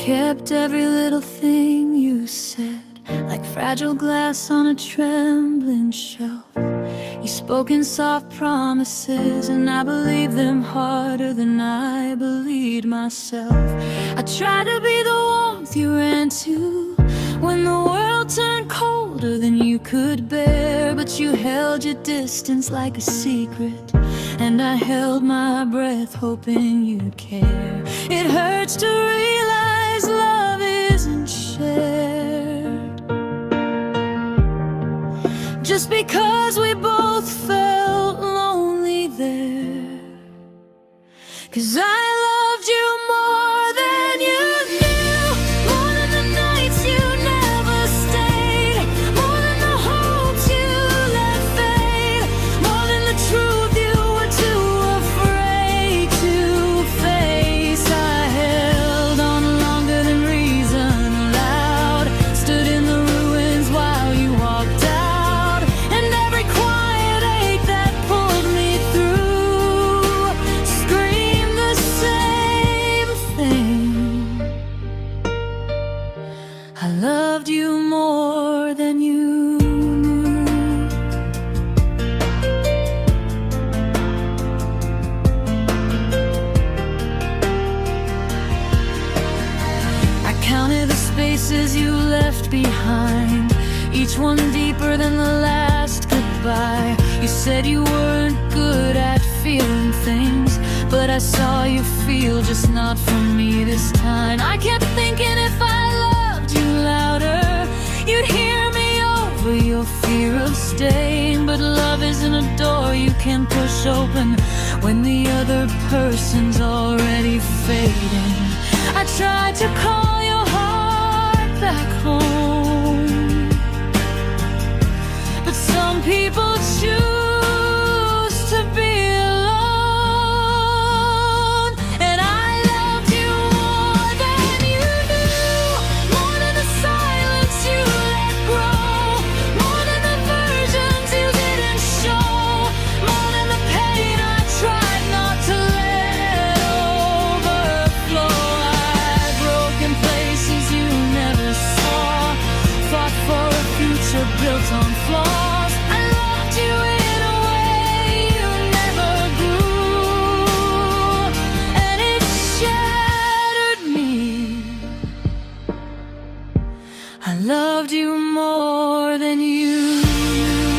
kept every little thing you said, like fragile glass on a trembling shelf. You spoke in soft promises, and I believed them harder than I believed myself. I tried to be the warmth you ran to when the world turned colder than you could bear, but you held your distance like a secret, and I held my breath hoping you'd care. It hurts to realize love isn't shared, just because we both felt lonely there. 'Cause I loved you more than you knew, more than the nights you never stayed, more than the hopes you let fade, more than the truth you were too afraid to face. I held on longer than reason allowed, stood in the ruins while you walked out, and every quiet ache that pulled me through screamed the same thing: I loved you more than you knew. I counted the spaces you left behind, each one deeper than the last goodbye. You said you weren't good at feeling things, but I saw you feel, just not for me this time. I kept thinking if I loved you louder, you'd hear me over your fear of staying. But love isn't a door you can push open when the other person's already fading. I tried to call your heart back home, but some people choose to be alone. And I loved you more than you knew, more than the silence you let grow, more than the versions you didn't show, more than the pain I tried not to let overflow. I've broken places you never saw, fought for a future built on flaws. I loved you in a way you never grew, and it shattered me. I loved you more than you knew.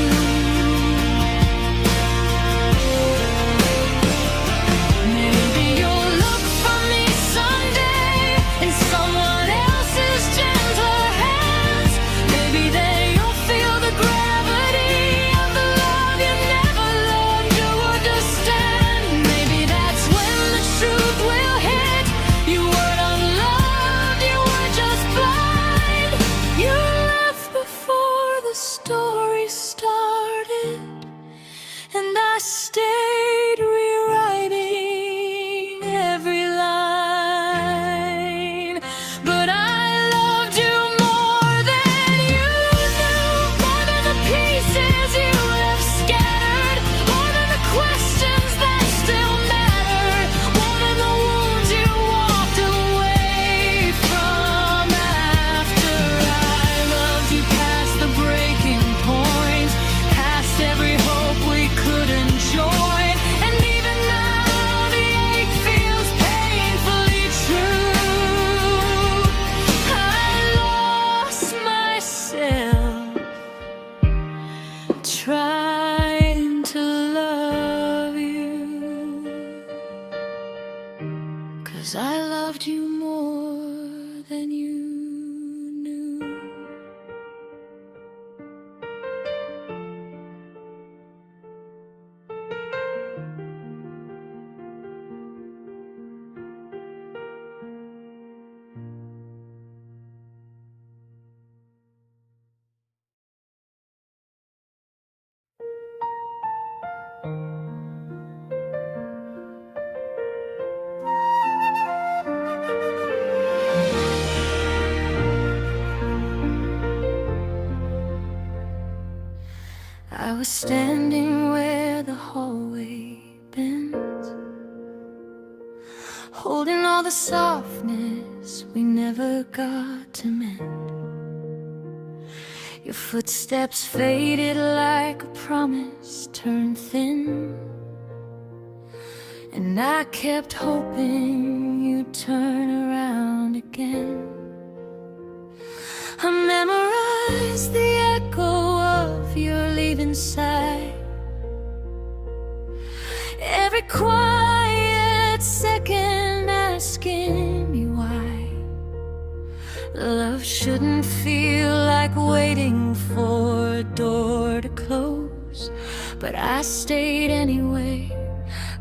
Maybe you'll look for me someday in someone else's gentler hands. Maybe then you'll feel the gravity of the love you never learned to understand. Maybe that's when the truth will hit: you weren't unloved, you were just blind. You left before the story started, and I stayed rewriting every line. But I loved you more than you knew, more than the pieces you left scattered, more than the questions that still matter, more than the wounds you walked away from after. I loved you past the breaking point, past every hope we couldn't join, and even now the ache feels painfully true. I lost myself trying to love you, 'cause I loved you more than you knew. I was standing where the hallway bends, holding all the softness we never never got to mend. Your footsteps faded like a promise turned thin, and I kept hoping you'd turn around again. I memorized the echo of your leaving sigh, every quiet second asking me why. Love shouldn't feel like waiting for a door to close, but I stayed anyway,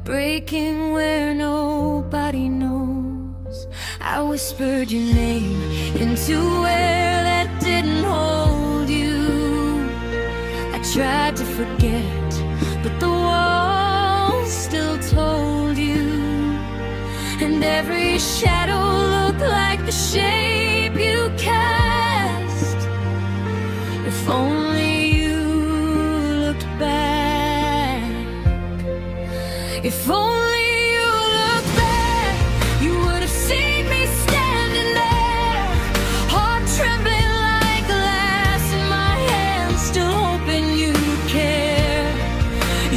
breaking where nobody knows. I whispered your name into air that didn't hold you. I tried to forget, but the walls still told you. And every shadow looked like the shape you cast. If only you looked back. If only you looked back, you would have seen me standing there, heart trembling like glass in my hands, still hoping you'd care.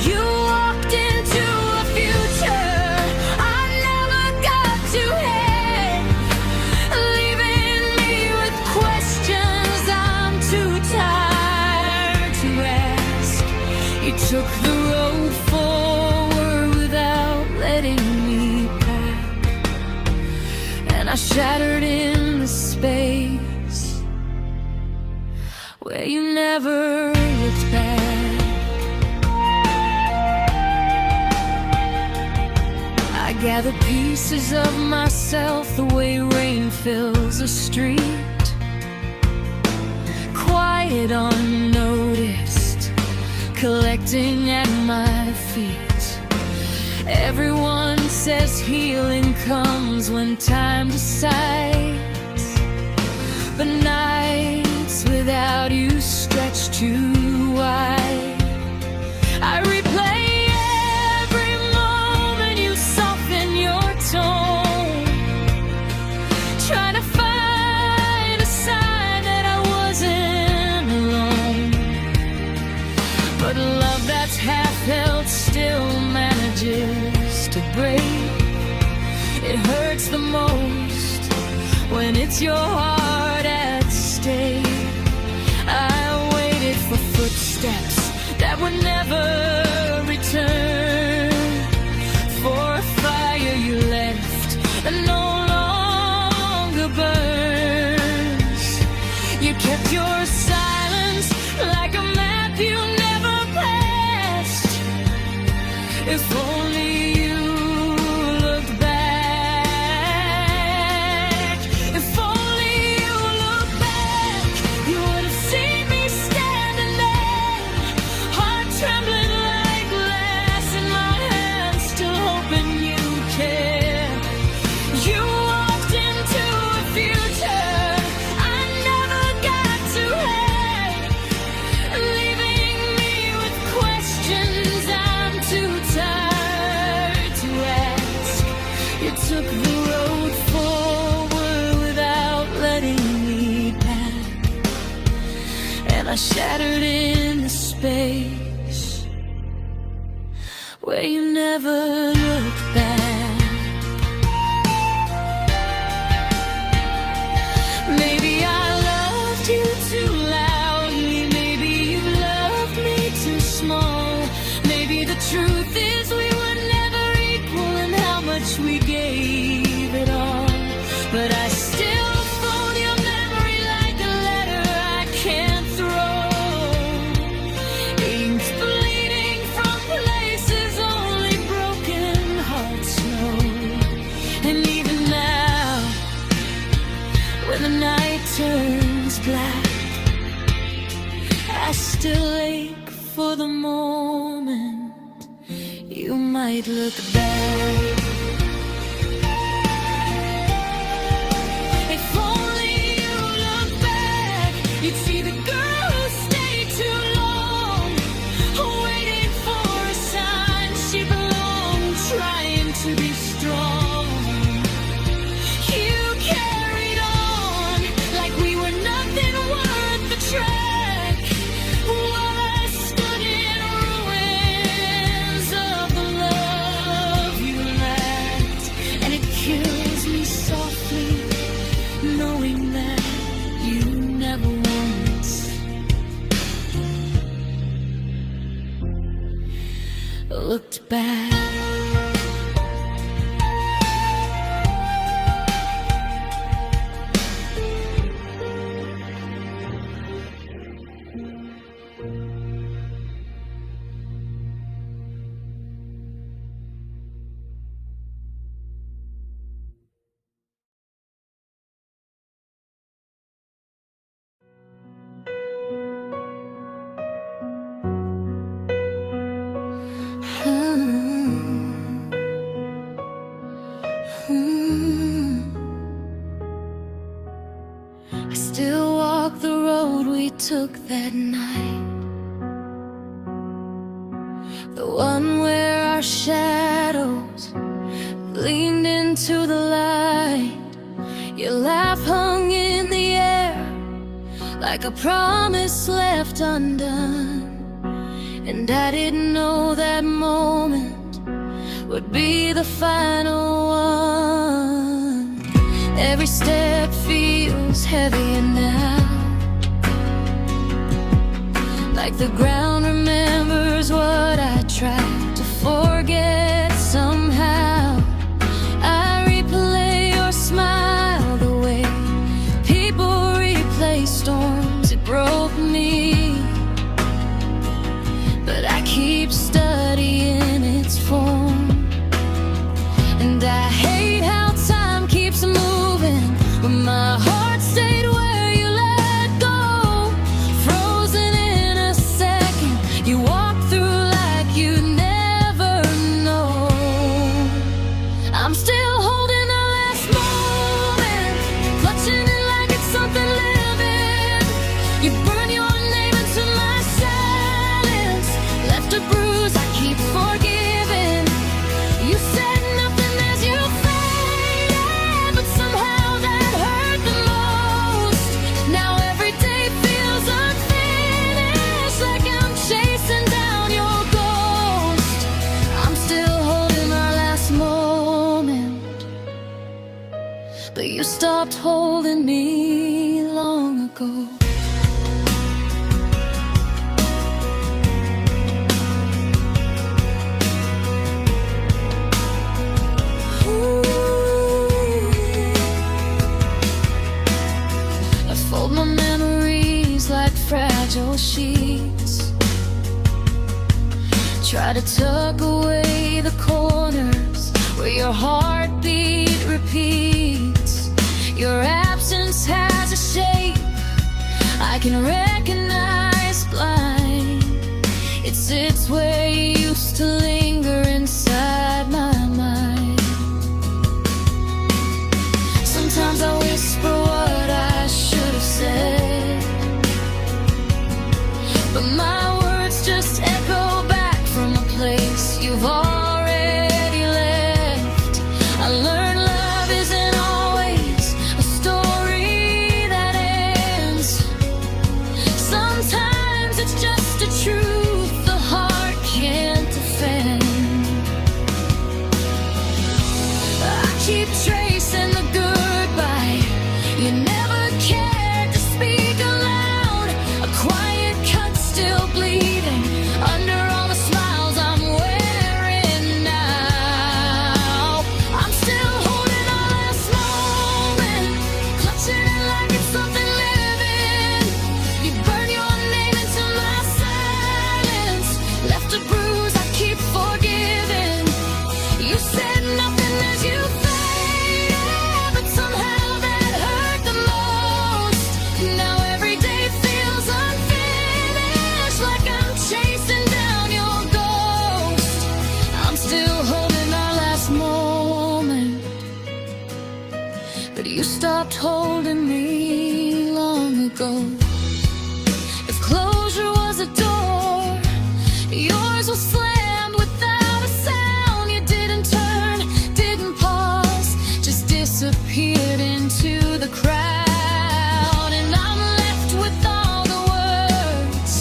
You walked into a future I never got to have, leaving me with questions I'm too tired to ask. You took the road forward without letting me back, and I shattered in the space where you never looked back. I gathered pieces of myself the way rain fills a street, quiet, unnoticed, collecting at my feet. Everyone says healing comes when time decides, but nights without you stretch too wide. I replay every moment you soften your tone, trying to find a sign that I wasn't alone. But love that's half held still manages to break. It hurts the most when it's your heart at stake. I waited for footsteps that would never return, for a fire you left that no longer burns. You kept your silence like a map you never passed. If only you looked back. If only you looked back, you would have seen me standing there, heart trembling like glass in my hands, still hoping you'd care. You walked into a future I never got to have, leaving me with questions I'm too tired to ask. You took the road forward without letting me back, and I shattered in the space where you never looked back. Maybe I loved you too loudly, maybe you loved me too small. Maybe the truth is we were never equal in how much we gave it all. But I still fold your memory like a letter I can't throw. Ink bleeding from places only broken hearts know. And even now, when the night turns black, I still ache for the moment you might look back. If only you looked back, you'd see the girl who stayed too long, waiting for a sign she belonged, trying to be strong. You carried on I still walk the road we took that night, the one where our shadows leaned into the light. Your laugh hung in the air like a promise left undone, and I didn't know that moment would be the final one. Every step feels heavier now, like the ground remembers what I tried to forget somehow. I replay your smile the way people replay storms. It broke me, but I keep studying its form. And I hate how time keeps moving, but my heart stayed where you let go. Frozen in a second, you walk through like you never know. I'm still holding our last moment, clutching it like it's something living. You burn your name into my silence, left a bruise I keep forgiving. You said nothing as you faded, but somehow that hurt the most. Now every day feels unfinished, like I'm chasing down your ghost. I'm still holding our last moment, but you stopped holding me long ago. I fold my memories like fragile sheets, try to tuck away the corners where your heartbeat repeats. Your absence has a shape I can recognize blind. It sits where you used to linger inside my mind. Sometimes I whisper what I should have said, but my words just echo back from a place you've already left. I learned love isn't always a story that ends. Sometimes it's just a truth the heart can't defend. I keep tracing the goodbye you never cared to speak aloud. A quiet cut still bleeding under all the smiles I'm wearing now. I'm still holding our last moment, clutching it like it's something living. You burn your name into my silence, left a bruise I keep forgiving. You said nothing as you faded, but somehow that hurt the most. Now every day feels unfinished, like I'm chasing down your ghost. I'm still holding our last moment, but you stopped holding me long ago. If closure was a door, yours was slammed without a sound. You didn't turn, didn't pause, just disappeared into the crowd. And I'm left with all the words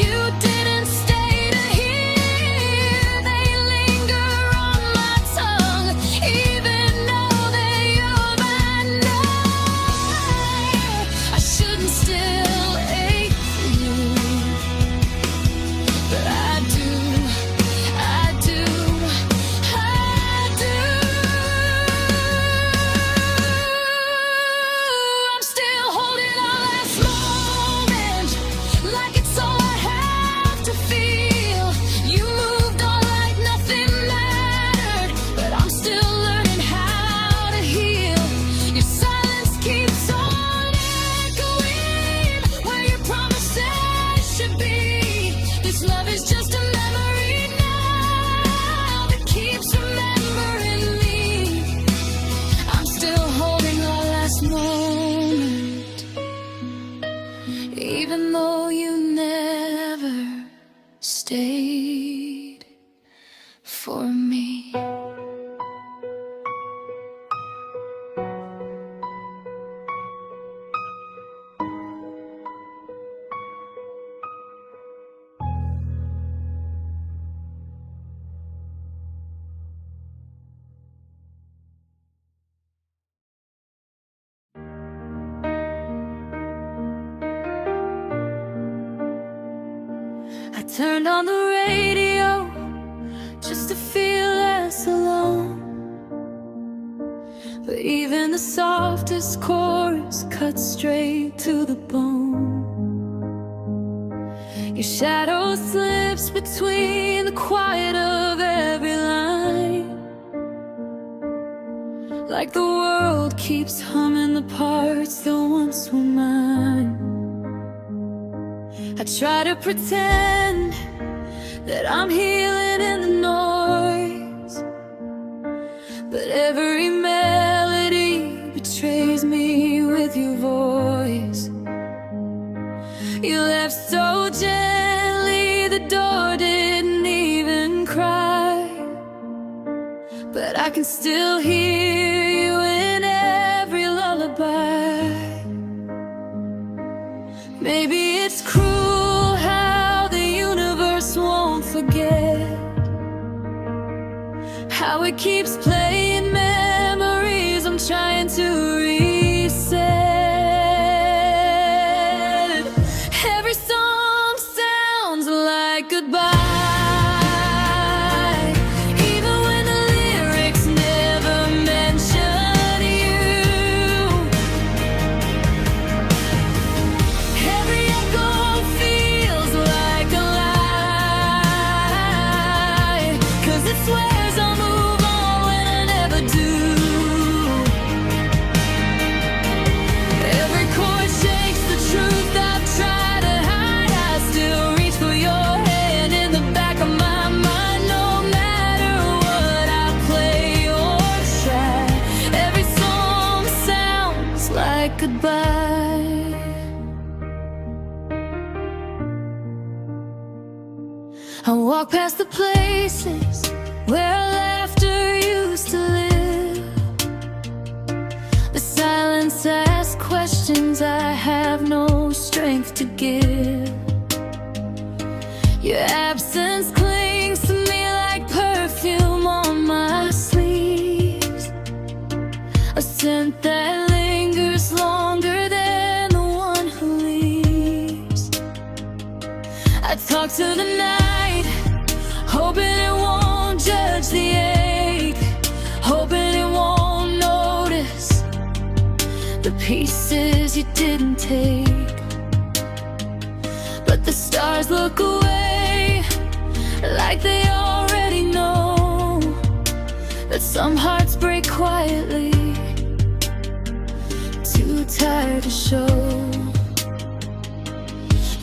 you didn't stay to hear. They linger on my tongue, even though they are by now. I shouldn't still I turned on the radio just to feel less alone. But even the softest chorus cuts straight to the bone. Your shadow slips between the quiet of every line, like the world keeps humming the parts that once were mine. I try to pretend that I'm healing in the noise, but every melody betrays me with your voice. You left so gently, the door didn't even cry, but I can still hear you in every lullaby. Maybe it's cruel how the universe won't forget, how it keeps playing memories I'm trying to reset. Every song sounds like goodbye, even when the lyrics never mention you. Every echo feels like a lie, 'cause it swears I'll move on when I never do. Every chord shakes the truth I've tried to hide. I still reach for your hand in the back of my mind. No matter what I play or try, every song sounds like goodbye. I walk past the places where laughter used to live. The silence asks questions I have no strength to give. Your absence clings to me like perfume on my sleeves, a scent that lingers longer than the one who leaves. I talk to the night, hoping it won't judge the ache, hoping it won't notice the pieces you didn't take. But the stars look away like they already know that some hearts break quietly, too tired to show.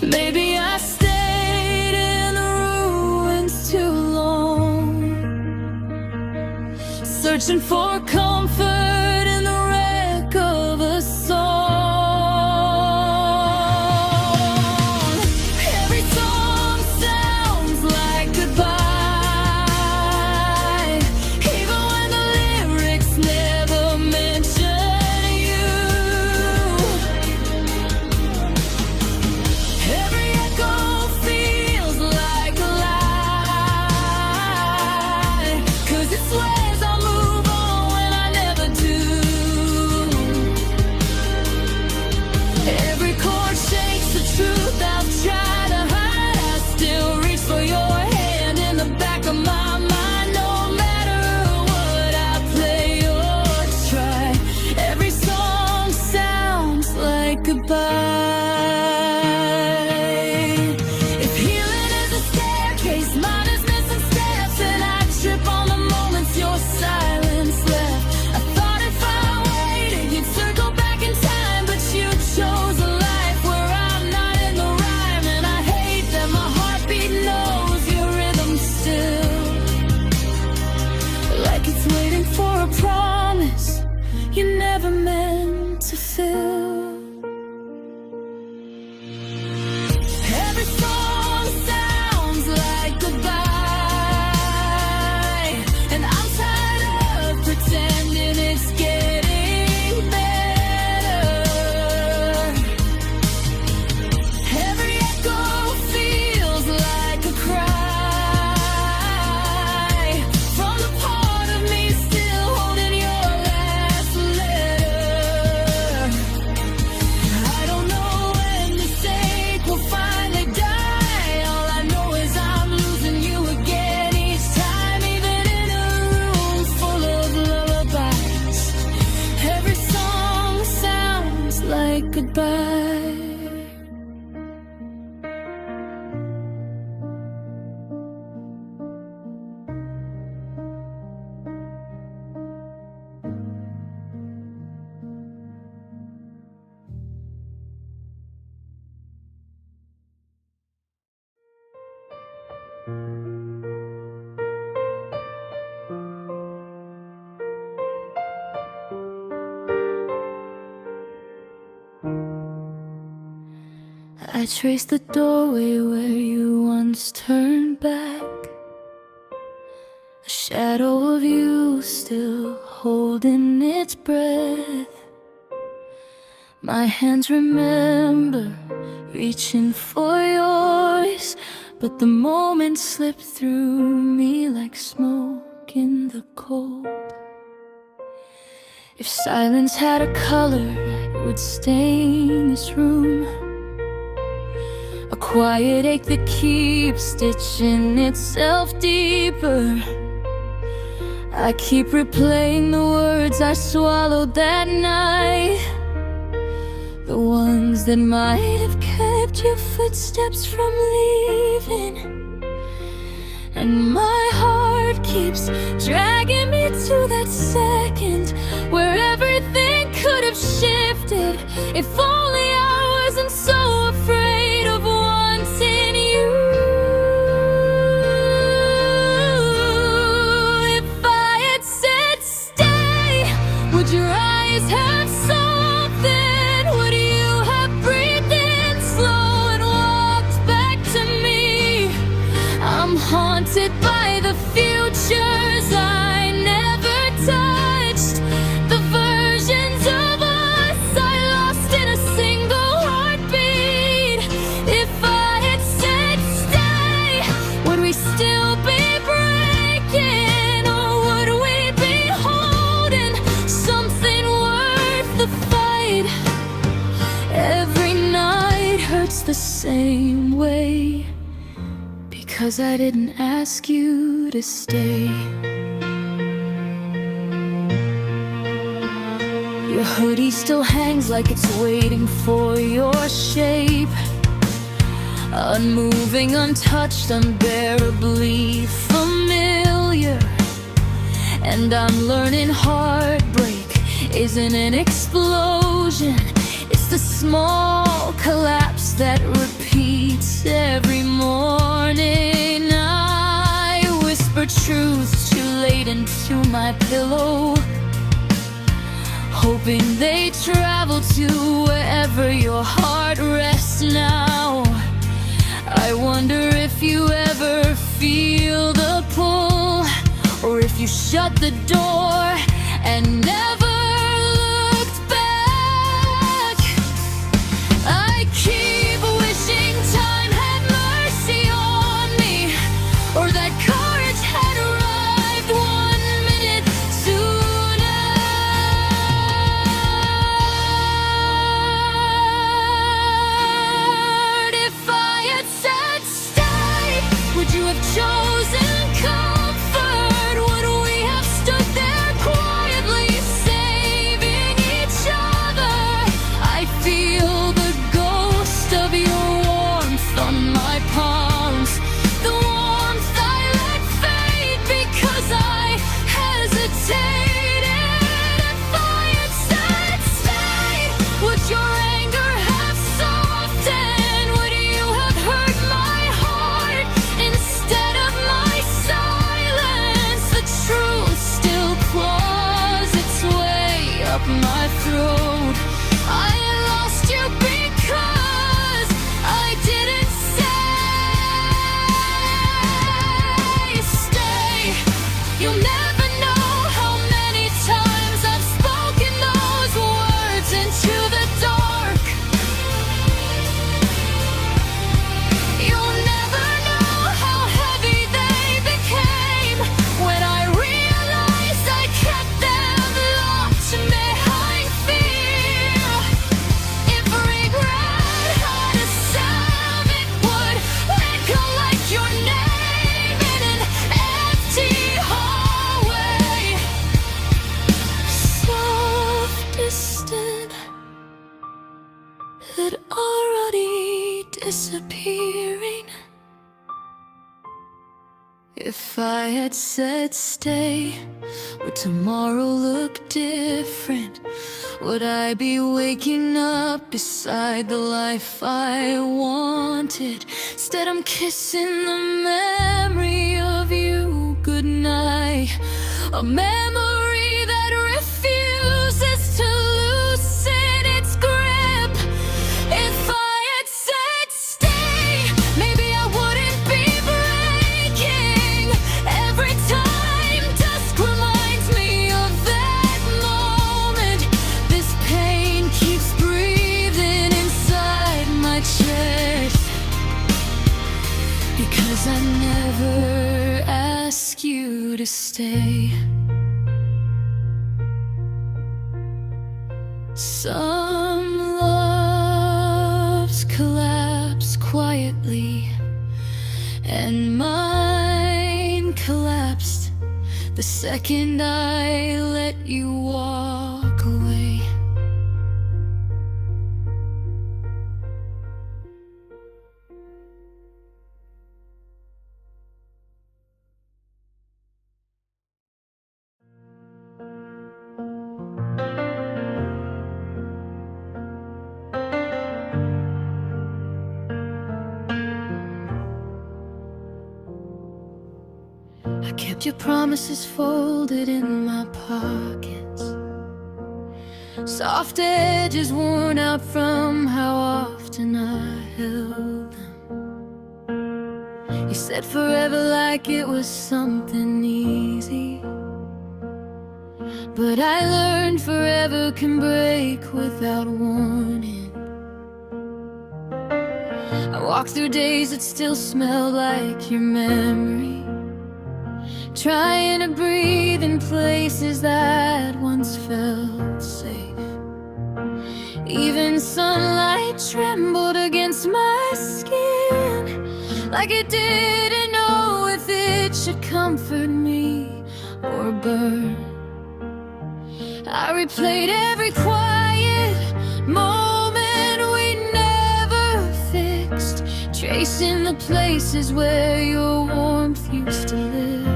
Maybe I stayed in the ruins too long, searching for comfort in the wreck of a song. Every song sounds like goodbye, even when the lyrics never mention you. Every echo feels like a lie, 'cause it swears I'll move on when I never do. Every chord shakes the truth I've tried to hide. I still reach for your hand in the back of my mind. No matter what I play or try, every song sounds like goodbye. If healing is a staircase, mine is missing steps, and I trip on the moments your silence left. I thought if I waited, you'd circle back in time, but you chose a life where I'm not in the rhyme. And I hate that my heartbeat knows your rhythm still, like it's waiting for a promise you never meant to fill. goodbye. I trace the doorway where you once turned back, a shadow of you still holding its breath. My hands remember reaching for yours, but the moment slipped through me like smoke in the cold. If silence had a color, it would stain this room, a quiet ache that keeps stitching itself deeper. I keep replaying the words I swallowed that night, the ones that might have kept your footsteps from leaving. And my heart keeps dragging me to that second where everything could have shifted. If only I wasn't so afraid of wanting you. If I had said stay, would your eyes have something? Would you have breathed in slow and walked back to me? I'm haunted by the futures I never touched, the versions of us I lost in a single heartbeat. If I had said stay, would we still be breaking, or would we be holding something worth the fight? Every night hurts the same way, because I didn't ask you to stay. Your hoodie still hangs like it's waiting for your shape, unmoving, untouched, unbearably familiar. And I'm learning heartbreak isn't an explosion, it's the small collapse that repeats every morning. I whisper truths too late into my pillow, hoping they travel to wherever your heart rests now. I wonder if you ever feel the pull, or if you shut the door and never looked back. I keep wishing time had mercy on me, or that courage had arrived 1 minute sooner. If I had said stay, would you have chosen comfort? Would we have stood there quiet? that already disappearing. If I had said stay, would tomorrow look different? Would I be waking up beside the life I wanted? Instead I'm kissing the memory of you goodnight, a memory that refuses to loosen its grip. If I had said stay, maybe I wouldn't be breaking every time dusk reminds me of that moment. This pain keeps breathing inside my chest, because I never ask you to stay. Some loves collapse quietly, and mine collapsed the second I let you walk away. I kept your promises folded in my pockets, soft edges worn out from how often I held them. You said forever like it was something easy, but I learned forever can break without warning. I walked through days that still smelled like your memory, trying to breathe in places that once felt safe. Even sunlight trembled against my skin, like it didn't know if it should comfort me or burn. I replayed every quiet moment we never fixed, tracing the places where your warmth used to live.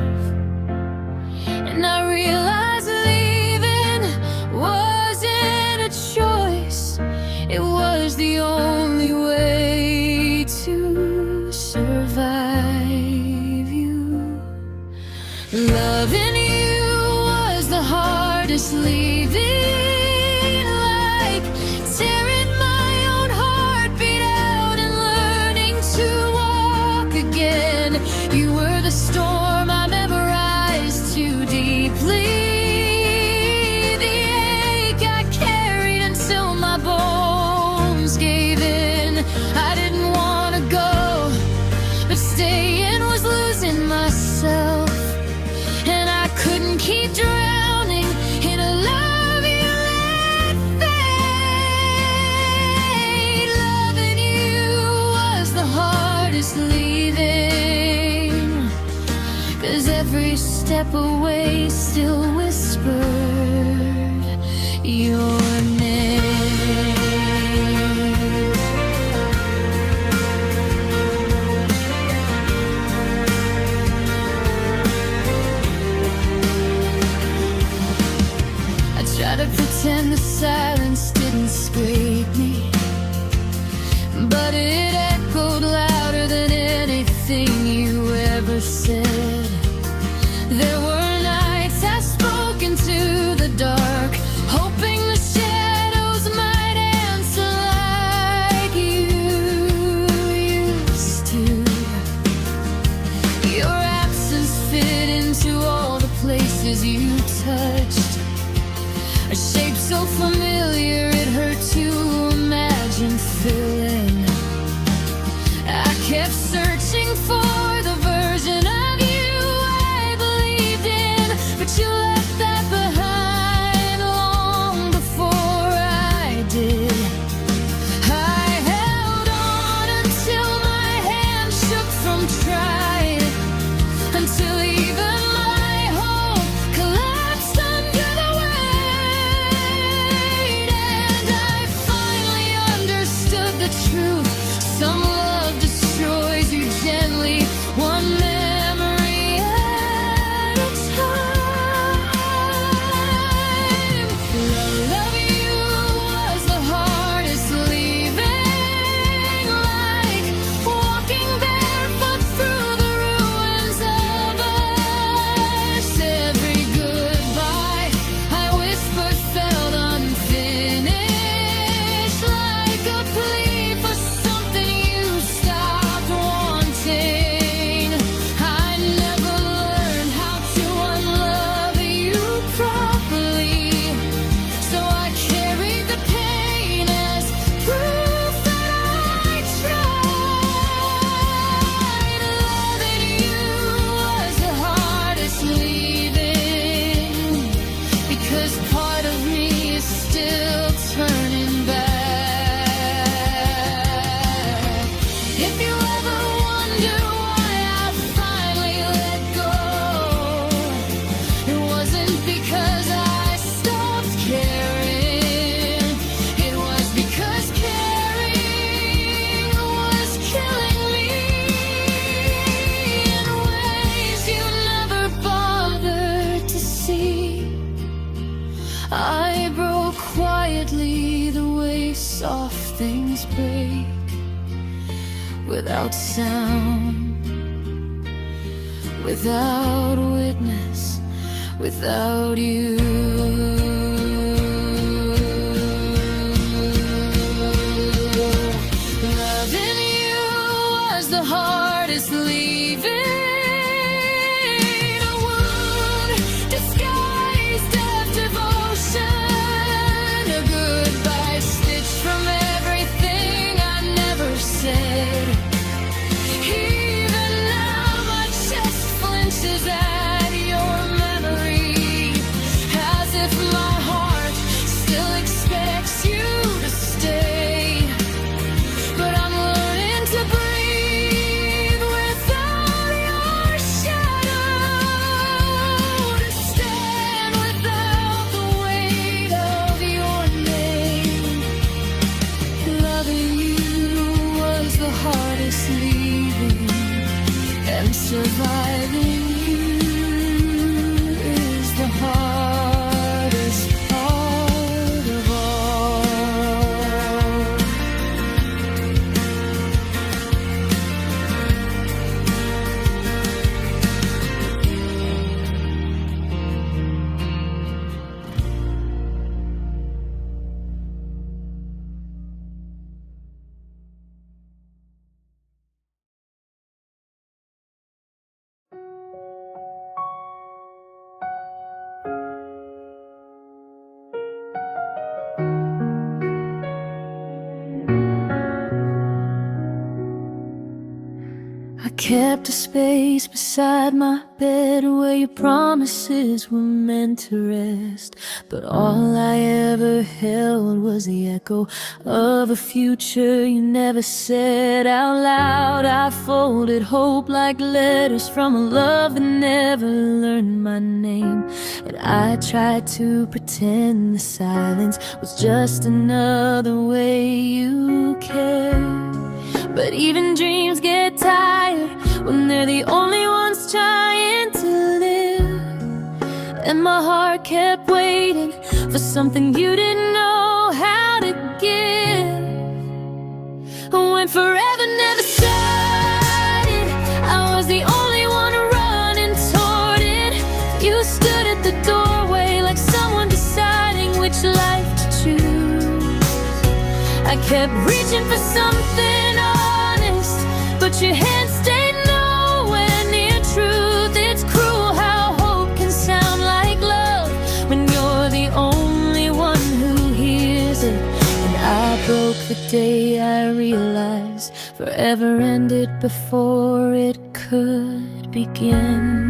And I realized leaving wasn't a choice, it was the only way to survive you. Loving you was the hardest leaving, like tearing my own heartbeat out and learning to walk again. You were the storm I memorized too deeply, the ache I carried until my bones gave in. I didn't want to go, but staying was losing myself, and I couldn't keep drowning in a love you let fade. Loving you was the hardest leaving, 'cause every step away still whispered your name. I tried to pretend the silence didn't scrape me, but it echoed louder than anything you ever said. There were nights I spoke into the dark, hoping the the truth. Some love destroys you gently, one memory at a time. Loving you was the hardest leaving, like walking barefoot through the ruins of us. Every goodbye I whispered felt unfinished, like a plea for something you stopped wanting. I never learned how to unlove you properly, so I carried the pain as proof that I tried. Loving you was the hardest leaving, because part of me is still turning back. If you ever wonder why I finally let go, it wasn't because I stopped caring. It was because caring was killing me in ways you never bothered to see. I broke quietly the way soft things break, without sound, without witness, without you. Loving you was the hardest leaving, a wound disguised as devotion, a goodbye stitched from everything I never said. Even now my chest flinches at your memory, as if my heart still expects you to stay. But I'm learning to breathe without your shadow, to stand without the weight of your name. Loving you was the hardest leaving, and surviving you is the hardest part of all. I kept a space beside my bed where your promises were meant to rest, but all I ever held was the echo of a future you never said out loud. I folded hope like letters from a love that never learned my name, and I tried to pretend the silence was just another way you cared. But even dreams get tired when they're the only ones trying to live, and my heart kept waiting for something you didn't know how to give. When forever never started, I was the only one running toward it. You stood at the doorway like someone deciding which life to choose. I kept reaching for something honest, but your hand stayed nowhere near truth. It's cruel how hope can sound like love when you're the only one who hears it. And I broke the day I realized forever ended before it could begin.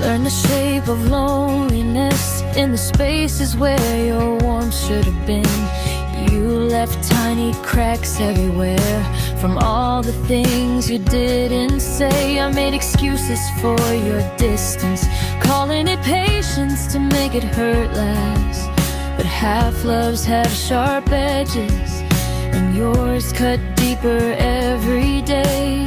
Learn the shape of loneliness in the spaces where your warmth should have been. You left tiny cracks everywhere from all the things you didn't say. I made excuses for your distance, calling it patience to make it hurt less. But half loves have sharp edges, and yours cut deeper every day.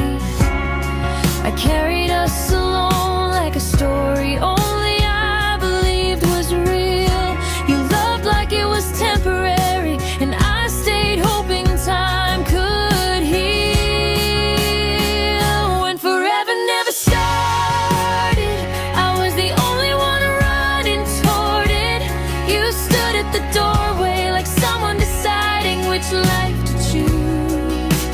I carried us along like a story only I believed was real. You loved like it was temporary, and I stayed hoping time could heal. When forever never started, I was the only one running toward it. You stood at the doorway like someone deciding which life to choose.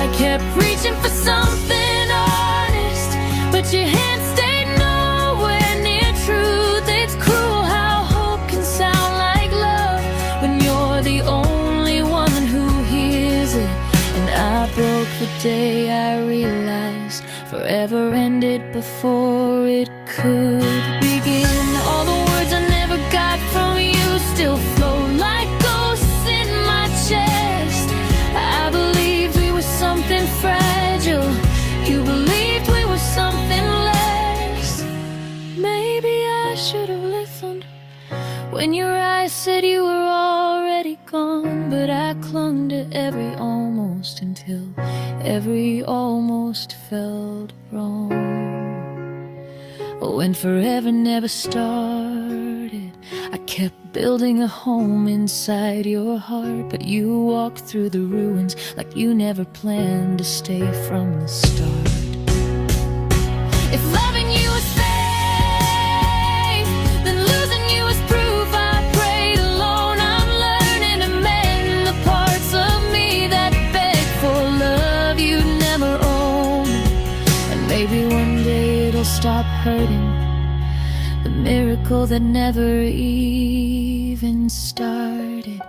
I kept reaching for something honest, but your hand stayed nowhere near truth. It's cruel how hope can sound like love when you're the only one who hears it. And I broke the day I realized forever ended before it could begin. All the words I never got from you still flow like ghosts in my chest. I believed we were something fragile. You believed we were something less. Maybe I should have listened when your eyes said you were already gone. But I clung to every almost until every almost felt wrong. When forever never started, I kept building a home inside your heart. But you walked through the ruins like you never planned to stay from the start. If loving you was safe, then losing you was proof I prayed alone. I'm learning to mend the parts of me that beg for love you'd never own. And maybe one day it'll stop hurting, the miracle that never even started.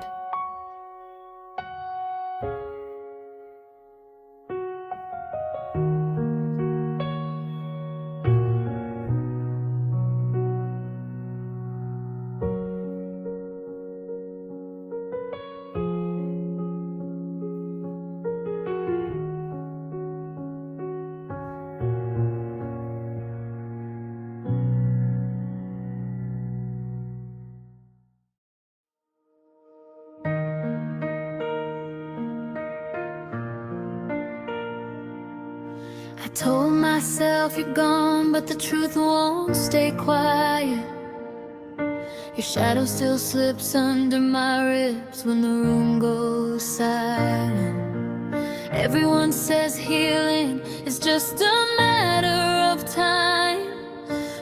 I told myself you're gone, but the truth won't stay quiet. Your shadow still slips under my ribs when the room goes silent. Everyone says healing is just a matter of time,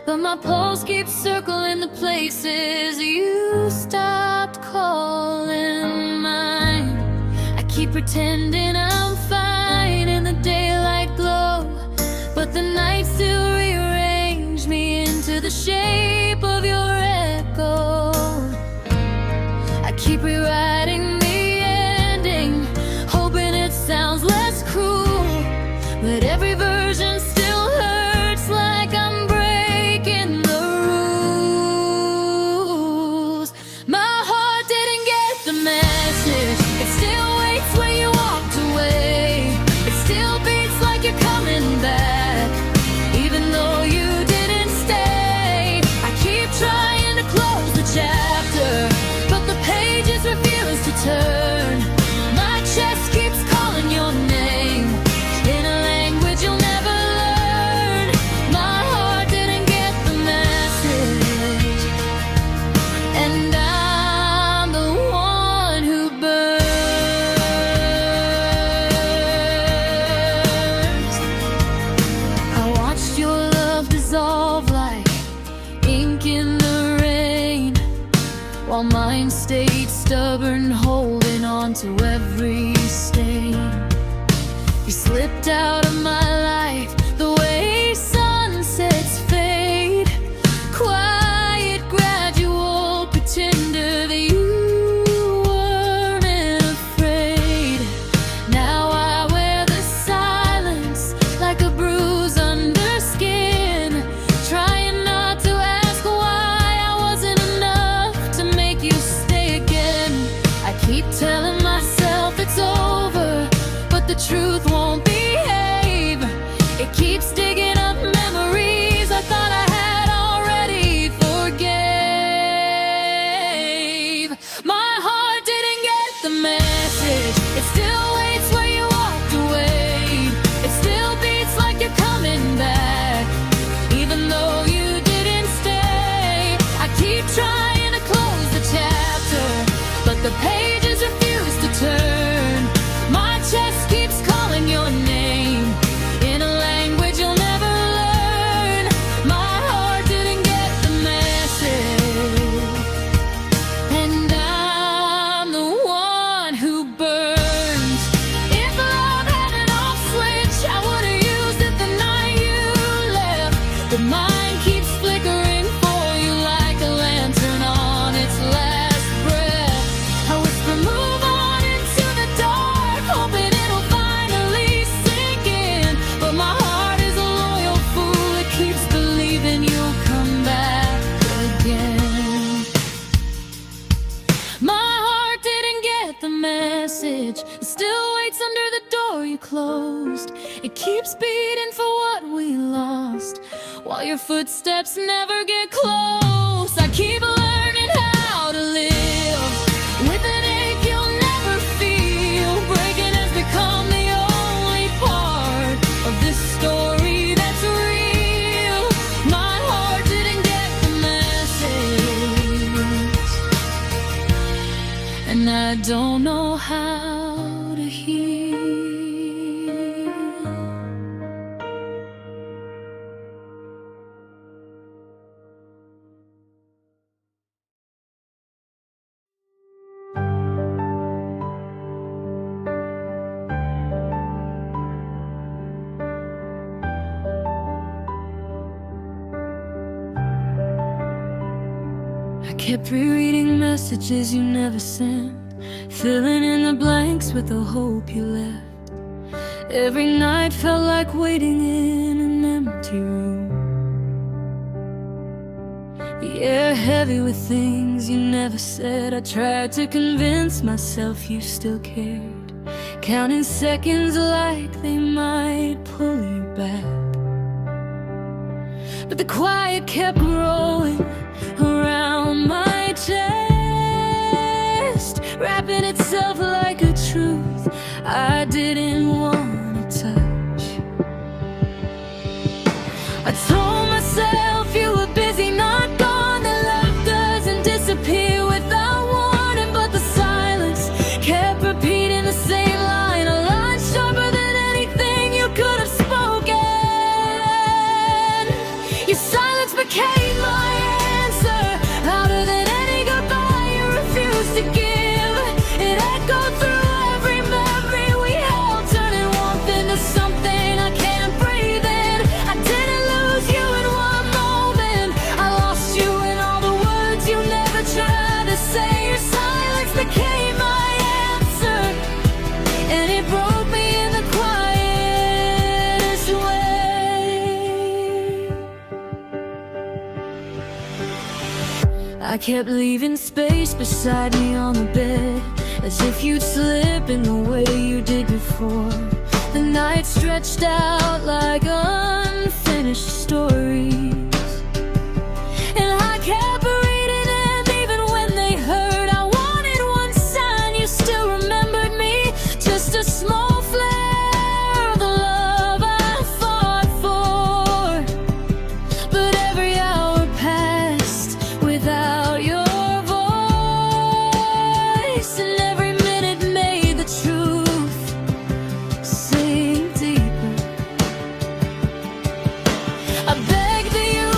but my pulse keeps circling the places you stopped calling mine. I keep pretending I'm fine in the daylight glow, but the night still rearranged me into the shape of your echo. I keep rewriting the ending, hoping it sounds less cruel, but every version still hurts like I'm breaking the rules. My heart didn't get the message. It still waits when you walked away. It still beats like you're coming back, even though you didn't stay. I keep trying to close the chapter, but the pages refuse to turn. My chest keeps calling your name in a language you'll never learn. My heart didn't get the message, and I'm the one who burns. I watched your love dissolve like ink in the rain, while mine stayed stubborn, holding on to every stain. You slipped out of my life the way sunsets fade, quiet, gradual, pretender that you weren't afraid. Now I wear the silence like a bruise under skin, trying not to ask why I wasn't enough to make you stay again. I keep turning closed. It keeps beating for what we lost, while your footsteps never get close. I keep learning how to live with an ache you'll never feel. Breaking has become the only part of this story that's real. My heart didn't get the message, and I don't know how to heal. I kept rereading messages you never sent, filling in the blanks with the hope you left. Every night felt like waiting in an empty room, the air heavy with things you never said. I tried to convince myself you still cared, counting seconds like they might pull you back. But the quiet kept growing around my chest, wrapping itself like a truth I didn't want to touch. I told myself you were busy, not gone, that love doesn't disappear without warning. But the silence kept repeating the same line, a line sharper than anything you could have spoken. Your silence became my answer, louder than any goodbye you refused to give. It echoed through every memory we held, turning warmth into something I can't breathe in. I didn't lose you in one moment, I lost you in all the words you never tried to say. Your silence became my answer, and it broke me in the quietest way. I kept leaving space beside me on the bed, as if you'd slip in the way you did before. The night stretched out like unfinished stories, and I kept reading them even when they hurt. I wanted one sign you still remembered me, just a small flare of the love I fought for. But every hour passed without your voice, and every minute made the truth sink deeper. I begged that you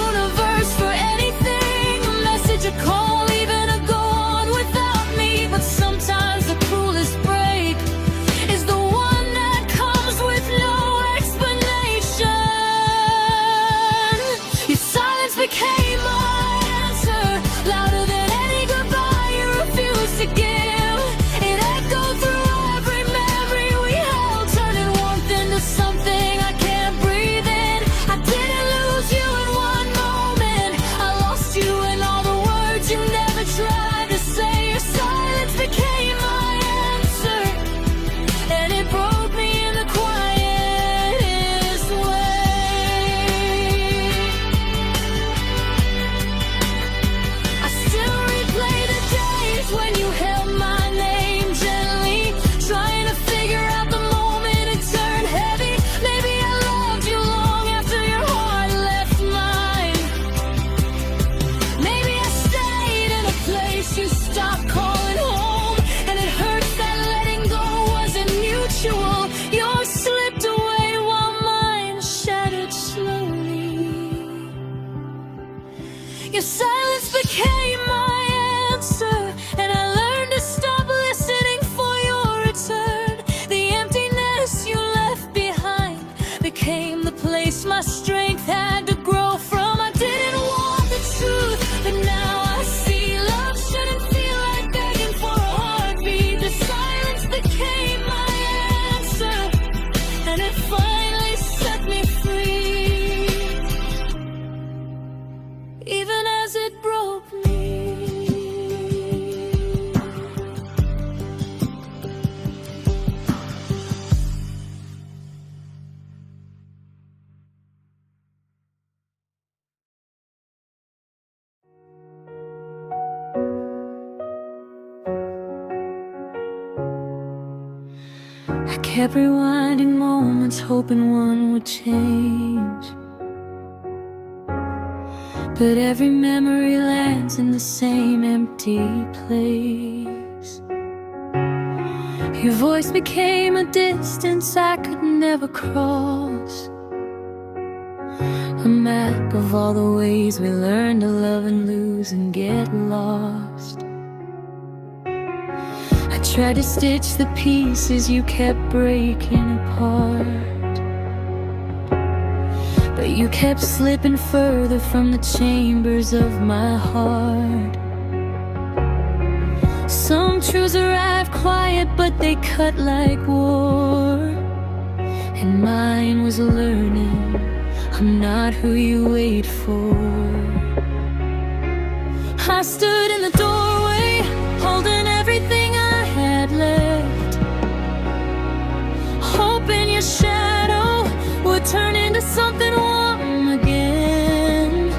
kept rewinding moments, hoping one would change. But every memory lands in the same empty place. Your voice became a distance I could never cross, a map of all the ways we learn to love and lose and get lost. I tried to stitch the pieces you kept breaking apart, but you kept slipping further from the chambers of my heart. Some truths arrive quiet, but they cut like war. And mine was learning I'm not who you wait for. I stood in the doorway, holding everything I had left, hoping your shadow would turn into something warm again.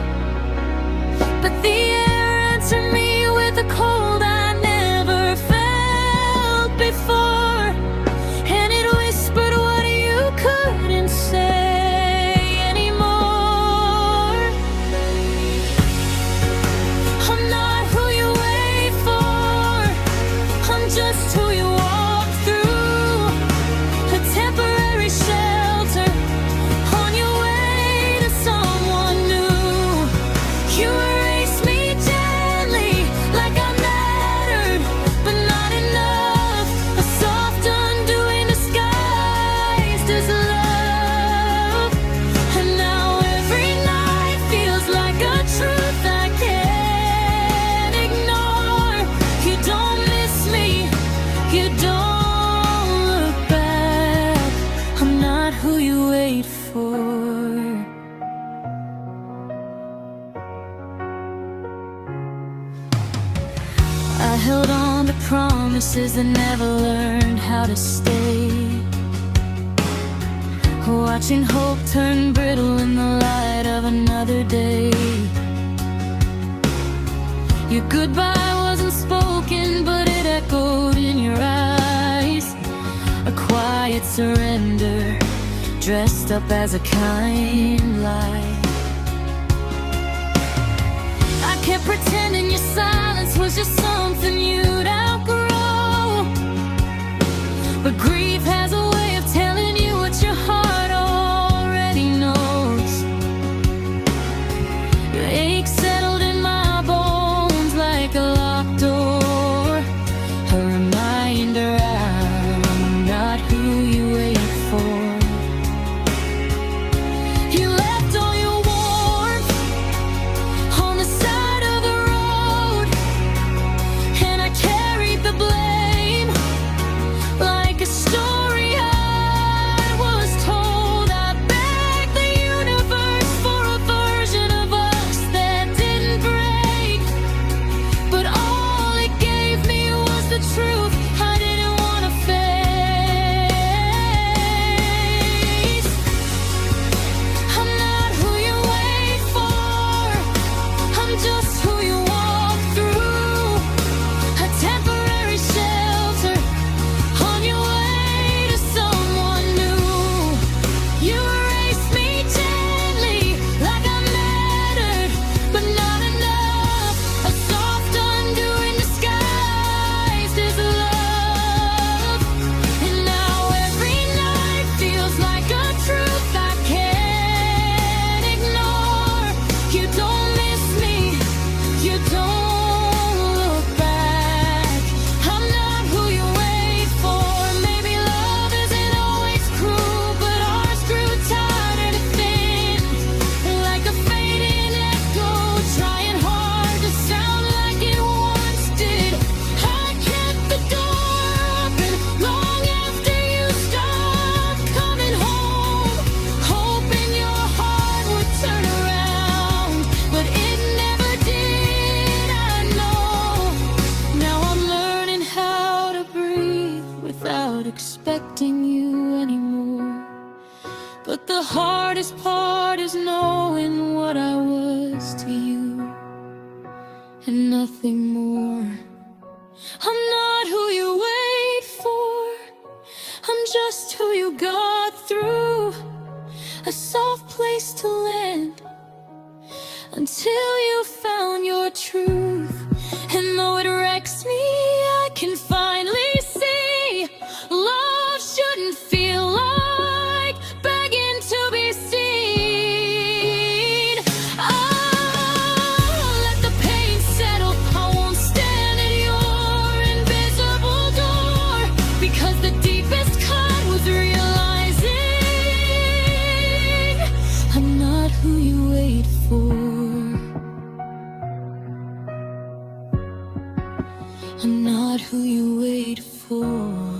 But the air answered me with a cold I never felt before, and it whispered what you couldn't say anymore. I'm not who you wait for, I'm just who you walk through, a temporary shelter on your way to someone new. You erased me gently like I mattered, but not enough, a soft undoing disguised as love. And now every night feels like a truth I can't ignore. You don't miss me, you don't look back, I'm not who you wait for. I held on to promises that never learned how to stay, watching hope turn brittle in the light of another day. Your goodbye wasn't spoken, but it echoed in your eyes, a quiet surrender dressed up as a kind lie. I kept pretending your silence was just something you'd outgrow, but grief has a way of telling you what your heart already knows. Your ache settled in my bones like a locked door, a reminder I'm not who you wait for. You left all your warmth on the side of the road, and I carried the blame like a story I was told. I begged the universe for a version of us that didn't break, but all it gave me was the truth I didn't want to face. I'm not who you wait for, I'm just who you walk through, a temporary shelter on your way to someone new. You erased me gently like I mattered, but not enough, a soft undoing disguised as love. And now every night feels like a truth I can't ignore. You don't miss me, you don't look back, I'm not who you wait for. Maybe love isn't always cruel, but ours grew tighter to thin, like a fading echo, trying hard to sound like it once did. I kept the door open long after you stopped coming home, hoping your heart would turn around, but it never did. I know now I'm learning how to breathe without expecting you anymore. But the hardest part is knowing what I was to you and nothing more. I'm not who you wait for, I'm just who you got through, a soft place to land until you found your truth. And though it wrecks me, I can finally see love shouldn't feel like begging to be seen. Oh, let the pain settle. I won't stand at your invisible door, because the deepest cut was realizing I'm not who you wait for. I'm not who you wait for.